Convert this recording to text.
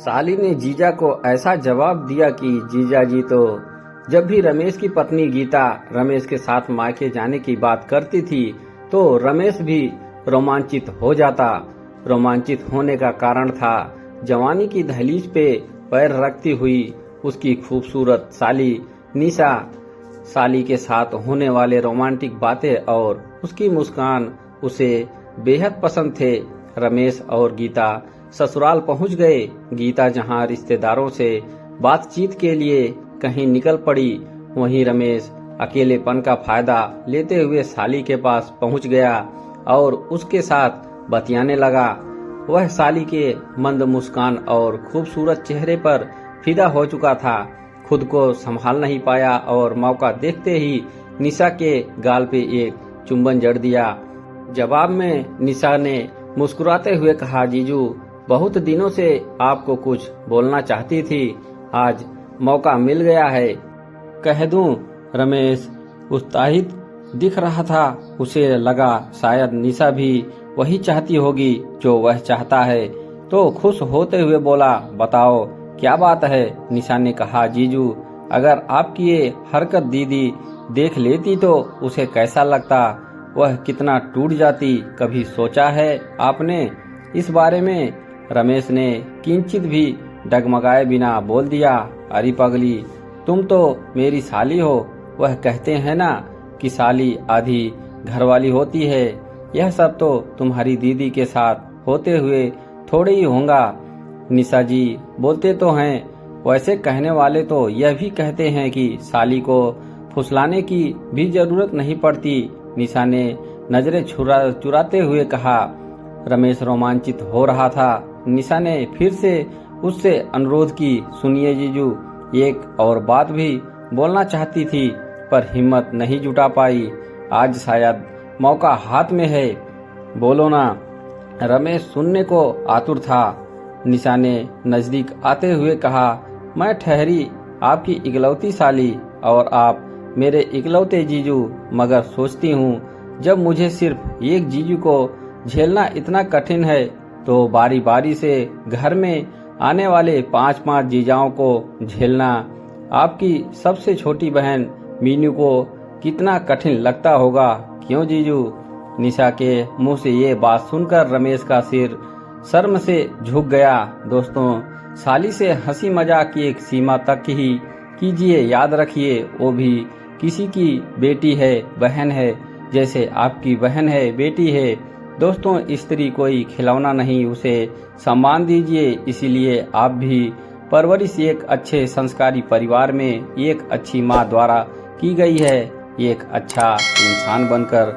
साली ने जीजा को ऐसा जवाब दिया कि जीजा जी तो जब भी रमेश की पत्नी गीता रमेश के साथ मायके जाने की बात करती थी तो रमेश भी रोमांचित हो जाता। रोमांचित होने का कारण था जवानी की दहलीज पे पैर रखती हुई उसकी खूबसूरत साली निशा। साली के साथ होने वाले रोमांटिक बातें और उसकी मुस्कान उसे बेहद पसंद थे। रमेश और गीता ससुराल पहुंच गए। गीता जहां रिश्तेदारों से बातचीत के लिए कहीं निकल पड़ी, वहीं रमेश अकेलेपन का फायदा लेते हुए साली के पास पहुंच गया और उसके साथ बतियाने लगा। वह साली के मंद मुस्कान और खूबसूरत चेहरे पर फिदा हो चुका था। खुद को संभाल नहीं पाया और मौका देखते ही निशा के गाल पे एक चुंबन जड़ दिया। जवाब में निशा ने मुस्कुराते हुए कहा, जीजू बहुत दिनों से आपको कुछ बोलना चाहती थी, आज मौका मिल गया है, कह दूं। रमेश उत्साहित दिख रहा था। उसे लगा शायद निशा भी वही चाहती होगी जो वह चाहता है, तो खुश होते हुए बोला, बताओ क्या बात है। निशा ने कहा, जीजू अगर आपकी ये हरकत दीदी देख लेती तो उसे कैसा लगता, वह कितना टूट जाती, कभी सोचा है आपने इस बारे में। रमेश ने किंचित भी डगमगाए बिना बोल दिया, अरे पगली तुम तो मेरी साली हो, वह कहते हैं ना कि साली आधी घरवाली होती है, यह सब तो तुम्हारी दीदी के साथ होते हुए थोड़े ही होगा। निशा जी बोलते तो हैं, वैसे कहने वाले तो यह भी कहते हैं कि साली को फुसलाने की भी जरूरत नहीं पड़ती। निशा ने नजरें चुराते हुए कहा। रमेश रोमांचित हो रहा था। निशा ने फिर से उससे अनुरोध की, सुनिए जीजू एक और बात भी बोलना चाहती थी पर हिम्मत नहीं जुटा पाई, आज शायद मौका हाथ में है, बोलो ना। रमेश सुनने को आतुर था। निशा ने नजदीक आते हुए कहा, मैं ठहरी आपकी इकलौती साली और आप मेरे इकलौते जीजू, मगर सोचती हूँ जब मुझे सिर्फ एक जीजू को झेलना इतना कठिन है तो बारी बारी से घर में आने वाले 5-5 जीजाओं को झेलना आपकी सबसे छोटी बहन मीनू को कितना कठिन लगता होगा, क्यों जीजू। निशा के मुंह से ये बात सुनकर रमेश का सिर शर्म से झुक गया। दोस्तों, साली से हंसी मजाक की एक सीमा तक ही कीजिए, याद रखिए वो भी किसी की बेटी है, बहन है, जैसे आपकी बहन है, बेटी है। दोस्तों, स्त्री कोई खिलौना नहीं, उसे सम्मान दीजिए। इसीलिए आप भी परवरिश एक अच्छे संस्कारी परिवार में एक अच्छी माँ द्वारा की गई है, एक अच्छा इंसान बनकर